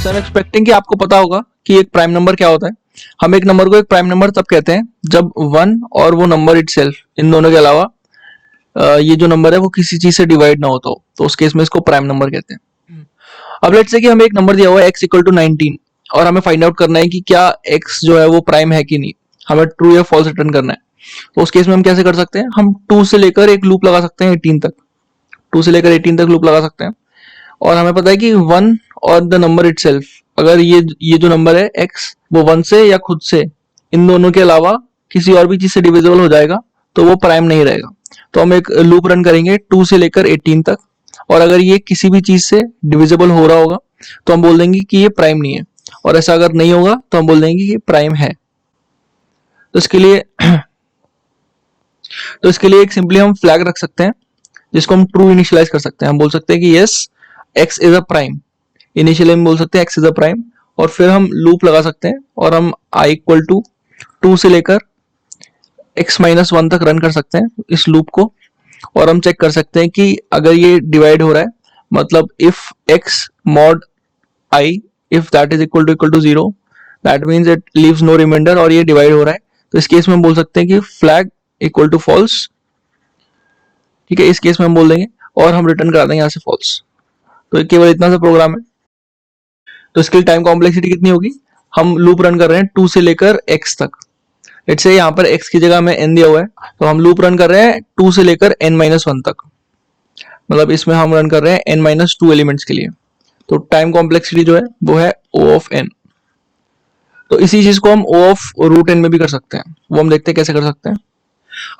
So I am expecting कि आपको पता होगा कि एक प्राइम नंबर क्या होता है। हम एक नंबर को एक प्राइम नंबर तब कहते हैं जब वन और वो नंबर इटसेल्फ, इन दोनों के अलावा ये जो नंबर है वो किसी चीज से डिवाइड ना होता हो, तो उस केस में इसको प्राइम नंबर कहते हैं। अब लेट्स से कि हमें एक नंबर दिया हुआ है x इक्वल टू 19 और हमें फाइंड आउट करना है कि क्या x जो है वो प्राइम है कि नहीं, हमें ट्रू या फॉल्स रिटर्न करना है। तो उस केस में हम कैसे कर सकते हैं, हम 2 से लेकर एक लूप लगा सकते हैं 18 तक, 2 से लेकर 18 तक लूप लगा सकते हैं। और हमें पता है कि 1 और द नंबर इटसेल्फ, अगर ये जो नंबर है x वो 1 से या खुद से, इन दोनों के अलावा किसी और भी चीज से डिविजिबल हो जाएगा तो वो प्राइम नहीं रहेगा। तो हम एक लूप रन करेंगे 2 से लेकर 18 तक, और अगर ये किसी भी चीज से डिविजिबल हो रहा होगा तो हम बोल देंगे कि ये प्राइम नहीं है, और ऐसा अगर नहीं होगा तो हम बोल देंगे कि ये प्राइम है। तो इसके लिए एक सिंपली हम फ्लैग रख सकते हैं जिसको हम ट्रू इनिशियलाइज कर सकते हैं। हम बोल सकते हैं कि yes x is a prime, initially हम बोल सकते हैं x इज अ प्राइम, और फिर हम लूप लगा सकते हैं और हम i इक्वल टू 2 से लेकर x माइनस 1 तक रन कर सकते हैं इस लूप को, और हम चेक कर सकते हैं कि अगर ये डिवाइड हो रहा है, मतलब if x mod i if that is equal to 0 that means it leaves no remainder, और ये डिवाइड हो रहा है, तो इस केस में हम बोल सकते हैं कि फ्लैग इक्वल टू फॉल्स। ठीक है, इस केस में हम बोल देंगे और हम रिटर्न करा देंगे यहाँ से फॉल्स। तो केवल इतना सा प्रोग्राम है। तो इसके लिए टाइम कॉम्प्लेक्सिटी कितनी होगी, हम लूप रन कर रहे हैं 2 से लेकर x तक। लेट्स से यहाँ पर x की जगह हमें n दिया हुआ है, तो हम लूप रन कर रहे हैं 2 से लेकर n माइनस 1 तक, मतलब इसमें हम रन कर रहे हैं n माइनस 2 एलिमेंट्स के लिए। तो टाइम कॉम्प्लेक्सिटी जो है वो है O ऑफ n। तो इसी चीज को हम O ऑफ रूट n में भी कर सकते हैं, वो हम देखते हैं कैसे कर सकते हैं।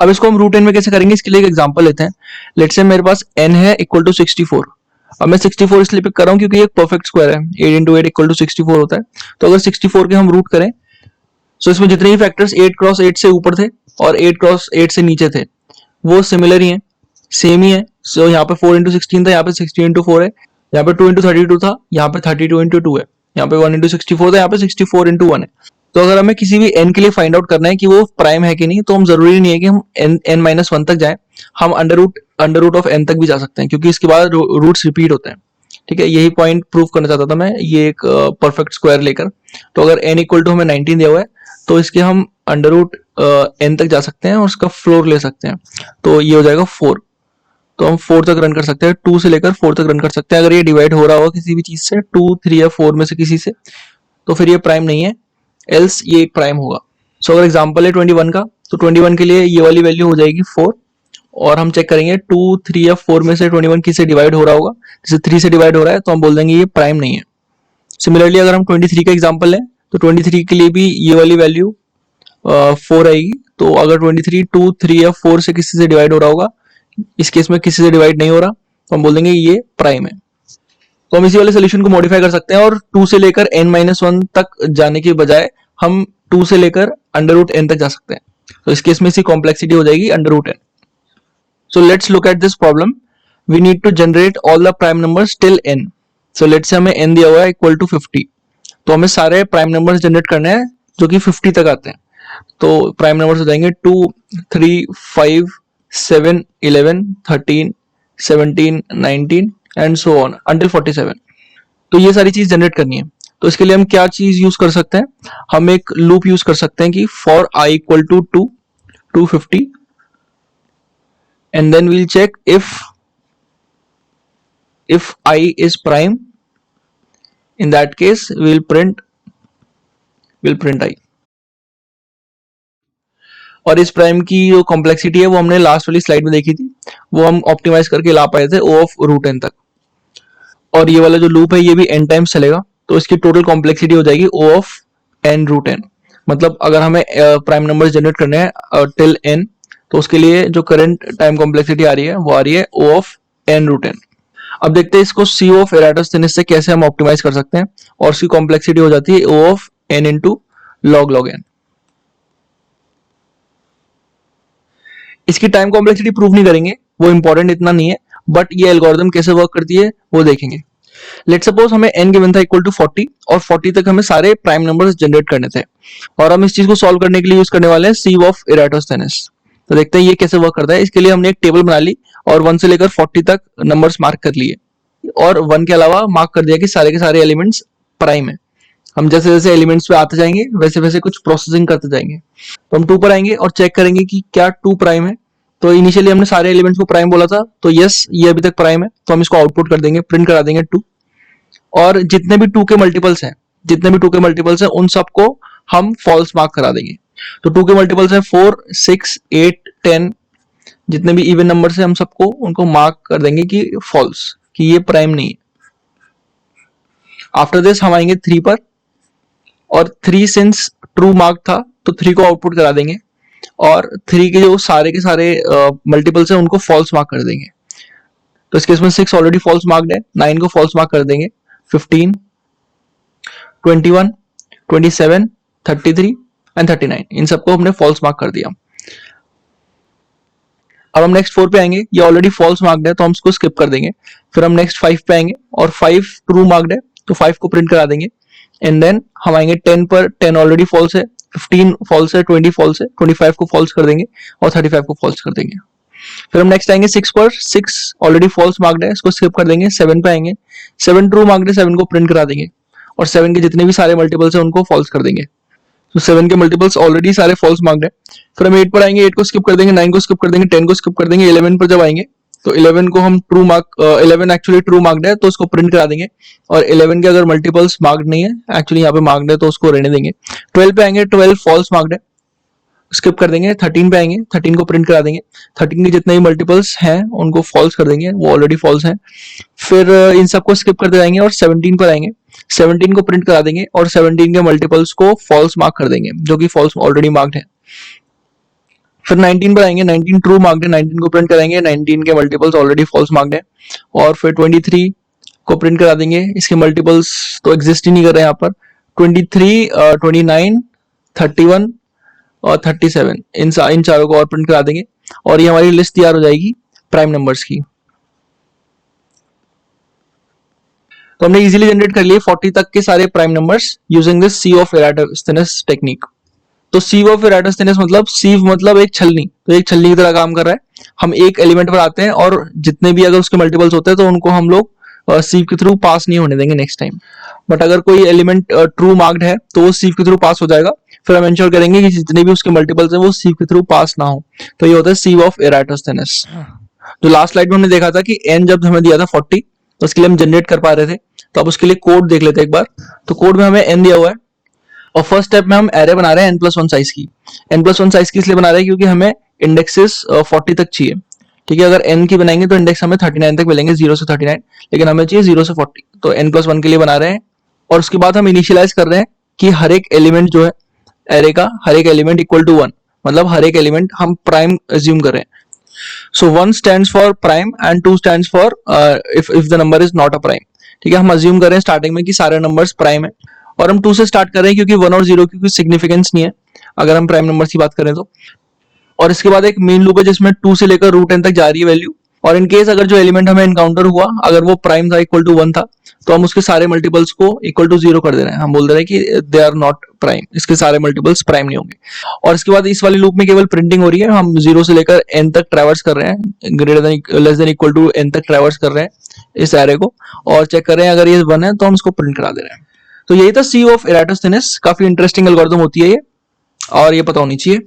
अब इसको हम रूट n में कैसे करेंगे, इसके लिए एक एग्जांपल लेते हैं। लेट्स से मेरे पास n है इक्वल टू 64। अब मैं 64 इसलिए पिक कर रहा हूँ क्योंकि ये एक परफेक्ट स्क्वायर है, 8 इंटू 8 इक्वल टू 64 होता है। तो अगर 64 के हम रूट करें तो इसमें जितने भी फैक्टर्स 8 क्रॉस 8 से ऊपर थे और 8 क्रॉस 8 से नीचे थे वो सिमिलर ही हैं, सेम ही है। सो यहाँ पे 4 इंटू 16 था, यहाँ पे 16 इंटू 4 है, यहाँ पे 2 इंटू 32 था, यहाँ पे 32 इंटू 2 है, यहाँ पे 1 इंटू 64 था, यहाँ पे 64 इंटू 1 है। तो अगर हमें किसी भी n के लिए फाइंड आउट करना है कि वो प्राइम है कि नहीं, तो हम जरूरी नहीं है कि हम n माइनस 1 तक जाएं, हम अंडर रूट ऑफ n तक भी जा सकते हैं, क्योंकि इसके बाद रूट्स रिपीट होते हैं। ठीक है, यही पॉइंट प्रूव करना चाहता था मैं, ये एक परफेक्ट स्क्वायर लेकर। तो अगर n इक्वल टू हमें 19 दिया हुआ है तो इसके हम अंडर रूट n तक जा सकते हैं और उसका फ्लोर ले सकते हैं, तो ये हो जाएगा 4। तो हम 4 तक रन कर सकते हैं, 2 से लेकर 4 तक रन कर सकते हैं। अगर ये डिवाइड हो रहा हो किसी भी चीज से, 2, 3 या 4 में से किसी से, तो फिर ये प्राइम नहीं है, एल्स ये एक प्राइम होगा। सो अगर एग्जांपल है 21 का, तो 21 के लिए ये वाली वैल्यू हो जाएगी 4, और हम चेक करेंगे 2, 3 या 4 में से 21 किससे डिवाइड हो रहा होगा। जैसे 3 से डिवाइड हो रहा है तो हम बोल देंगे ये प्राइम नहीं है। सिमिलरली अगर हम 23 का एग्जांपल लें तो 23 के लिए भी ये वाली वैल्यू 4 आएगी। तो अगर 23 2, 3 या 4 से किसी से डिवाइड हो रहा होगा, इस केस में किसी से डिवाइड नहीं हो रहा, तो हम बोल देंगे ये प्राइम है। तो हम इसी वाले सोल्यूशन को मॉडिफाई कर सकते हैं और 2 से लेकर n माइनस 1 तक जाने के बजाय हम 2 से लेकर अंडर रूट n तक जा सकते हैं। तो इस केस में इसकी कॉम्प्लेक्सिटी हो जाएगी under root n। So let's look at this problem. We need to generate all the prime numbers till n। So let's say हमें n दिया हुआ है इक्वल टू 50, तो हमें सारे प्राइम नंबर्स जनरेट करने हैं जो कि 50 तक आते हैं। तो प्राइम नंबर्स हो जाएंगे 2, 3, 5, 7, 11, 13, 17, 19 एंड सो ऑन अंटिल 47। तो ये सारी चीज जनरेट करनी है। तो इसके लिए हम क्या चीज यूज कर सकते हैं, हम एक लूप यूज कर सकते हैं कि for i equal to 250 and then we'll check if i is prime, in that case we'll print i। और इस प्राइम की जो कॉम्प्लेक्सिटी है वो हमने लास्ट वाली स्लाइड में देखी थी, वो हम ऑप्टिमाइज करके ला पाए थे O ऑफ रूट n तक। और ये वाला जो लूप है ये भी n टाइम्स चलेगा, तो इसकी टोटल कॉम्प्लेक्सिटी हो जाएगी O of n root n। मतलब अगर हमें प्राइम नंबर्स जनरेट करने हैं टिल n, तो उसके लिए जो करंट टाइम कॉम्प्लेक्सिटी आ रही है वो आ रही है O of n root n। अब देखते हैं इसको C ऑफ एराटोस्थेनिस से कैसे हम ऑप्टिमाइज कर सकते हैं, और उसकी कॉम्प्लेक्सिटी हो जाती है O of n into log n। इसकी टाइम कॉम्प्लेक्सिटी प्रूव नहीं करेंगे, वो इंपॉर्टेंट इतना नहीं है, बट ये एल्गोरिथम कैसे वर्क करती है वो देखेंगे। लेट्स सपोज हमें n गिवन था इक्वल टू 40 और 40 तक हमें सारे प्राइम नंबर्स जनरेट करने थे, और हम इस चीज को सॉल्व करने के लिए यूज करने वाले हैं C ऑफ एराटोस्थेनिस। तो देखते हैं ये कैसे वर्क करता है। इसके लिए हमने एक टेबल बना ली और 1 से लेकर 40 तक नंबर्स मार्क कर लिए, और 1 के अलावा मार्क कर दिया कि सारे के सारे एलिमेंट्स प्राइम है। हम जैसे जैसे एलिमेंट्स पे आते जाएंगे वैसे वैसे कुछ प्रोसेसिंग करते जाएंगे। तो हम 2 पर आएंगे और चेक करेंगे कि क्या 2 प्राइम है। तो इनिशियली हमने सारे एलिमेंट्स को प्राइम बोला था, तो यस ये अभी तक प्राइम है, तो हम इसको आउटपुट कर देंगे, प्रिंट करा देंगे 2। और जितने भी 2 के मल्टीपल्स हैं, उन सबको हम फॉल्स मार्क करा देंगे। तो 2 के मल्टीपल्स हैं 4, 6, 8, 10, जितने भी इवन नंबर्स हैं हम सबको उनको मार्क कर देंगे कि फॉल्स, कि ये प्राइम नहीं है। आफ्टर दिस हम आएंगे 3 पर, और 3 सिंस ट्रू मार्क था तो 3 को आउटपुट करा देंगे, और 3 के जो सारे के सारे मल्टीपल्स हैं उनको फॉल्स मार्क कर देंगे। तो इस केस में 6 ऑलरेडी फॉल्स मार्क्ड है, 9 को फॉल्स मार्क कर देंगे, 15, 21, 27, 33 एंड 39, इन सबको हमने फॉल्स मार्क कर दिया। अब हम नेक्स्ट 4 पे आएंगे, ये ऑलरेडी फॉल्स मार्क्ड है तो हम इसको स्किप कर देंगे। फिर हम नेक्स्ट 5 पे आएंगे और 5 ट्रू मार्क्ड है तो 5 को प्रिंट करा देंगे। एंड देन हम आएंगे 10 पर, 10 ऑलरेडी फॉल्स है, 15 फॉल्स है, 20 फॉल्स है, 25 को फॉल्स कर देंगे और 35 को फॉल्स कर देंगे। फिर हम नेक्स्ट आएंगे 6 पर, 6 ऑलरेडी फॉल्स मार्क्ड है, इसको स्किप कर देंगे। 7 पे आएंगे, 7 ट्रू मार्क्ड है, 7 को प्रिंट करा देंगे और 7 के जितने भी सारे मल्टीपल्स है उनको फॉल्स कर देंगे। तो 7 के मल्टीपल्स ऑलरेडी सारे फॉल्स मार्क्ड है। फिर हम 8 पर आएंगे, 8 को स्किप कर देंगे, 9 को स्किप कर देंगे, 10 को स्किप कर देंगे। 11 पर जब आएंगे तो 11 को हम true mark, 11 actually true marked है तो उसको प्रिंट करा देंगे, और 11 के अगर मल्टीपल्स मार्क्ड नहीं है, एक्चुअली यहाँ पे मार्क्ड है तो उसको रहने देंगे। 12 पे आएंगे, 12 फॉल्स मार्क्ड है, स्किप कर देंगे। 13 पे आएंगे, 13 को प्रिंट करा देंगे। 13 के जितने भी मल्टीपल्स हैं उनको फॉल्स कर देंगे, वो ऑलरेडी फॉल्स हैं। फिर इन सबको स्किप करते जाएंगे और 17 पर आएंगे, 17 को प्रिंट करा देंगे और 17 के मल्टीपल्स को फॉल्स मार्क कर देंगे, जो कि फॉल्स ऑलरेडी मार्क्ड है। फिर 19 पर आएंगे, 19 ट्रू मार्क्ड है, 19 को प्रिंट कराएंगे, 19 के मल्टीपल्स ऑलरेडी फॉल्स मार्क्ड है। और फिर 23 को प्रिंट करा देंगे, इसके मल्टीपल्स तो एग्जिस्ट ही नहीं कर रहे यहाँ पर। 23, 29, 31 और 37, इन चारों को और प्रिंट करा देंगे और ये हमारी लिस्ट तैयार हो जाएगी प्राइम नंबर्स की। तो हमने इजीली जनरेट कर लिए 40 तक के सारे prime numbers using this sieve of Eratosthenes technique. तो सीव ऑफ एराटोस्थेनेस मतलब, सीव मतलब एक छलनी, तो एक छलनी की तरह काम कर रहा है। हम एक एलिमेंट पर आते हैं और जितने भी अगर उसके मल्टीपल्स होते हैं तो उनको हम लोग सीव के थ्रू पास नहीं होने देंगे नेक्स्ट टाइम। बट अगर कोई एलिमेंट ट्रू मार्क्ड है तो वो सीव के थ्रू पास हो जाएगा। फिर हम इंश्योर करेंगे कि जितने भी उसके मल्टीपल्स हैं वो सीव के थ्रू पास ना हो। तो ये होता है सीव ऑफ एराटोस्थेनेस। जो लास्ट स्लाइड में हमने देखा था कि n जब हमें दिया था 40 तो उसके लिए हम जनरेट कर पा रहे थे, तो अब उसके लिए कोड देख लेते हैं एक बार। तो कोड में हमें n दिया हुआ है और फर्स्ट स्टेप में हम एरे बना रहे हैं n+1 साइज की। n+1 साइज की इसलिए बना रहे हैं क्योंकि हमें इंडेक्सेस 40 तक चाहिए। ठीक है, अगर n की बनाएंगे तो इंडेक्स हमें 39 तक मिलेंगे, 0 से 39, लेकिन हमें चाहिए 0 से 40, तो n+1 के लिए बना रहे हैं। और उसके बाद हम इनिशियलाइज कर रहे हैं कि हर एक एलिमेंट जो है एरे का, हर एक एलिमेंट इक्वल टू 1, मतलब हर एक एलिमेंट हम प्राइम अज्यूम कर रहे हैं। सो 1 stands for prime and 2 stands for if the number is not a prime. ठीक है, हम अज्यूम कर रहे हैं स्टार्टिंग में कि सारे नंबर्स प्राइम है, और हम 2 से स्टार्ट कर रहे हैं क्योंकि 1 और 0 की कोई सिग्निफिकेंस नहीं है अगर हम प्राइम नंबर्स की बात करें तो। और इसके बाद एक मेन लूप है जिसमें 2 से लेकर रूट n तक जा रही है वैल्यू, और इन केस अगर जो एलिमेंट हमें एनकाउंटर हुआ अगर वो प्राइम था, इक्वल टू 1 था, तो हम उसके सारे मल्टीपल्स को इक्वल टू 0 कर दे रहे हैं। हम बोल दे रहे हैं कि दे आर नॉट प्राइम, इसके सारे मल्टीपल्स प्राइम नहीं होंगे। और इसके बाद इस वाली लूप में केवल प्रिंटिंग हो रही है, हम 0 से लेकर n तक ट्रैवर्स कर रहे हैं, greater than less than equal to n तक ट्रैवर्स कर रहे हैं इस एरे को, और चेक कर रहे हैं अगर ये 1 है तो हम इसको प्रिंट करा दे रहे हैं। तो यही था सी ऑफ एराटोस्थेनेस। काफी इंटरेस्टिंग एल्गोरिथम होती है ये, और ये पता होनी चाहिए।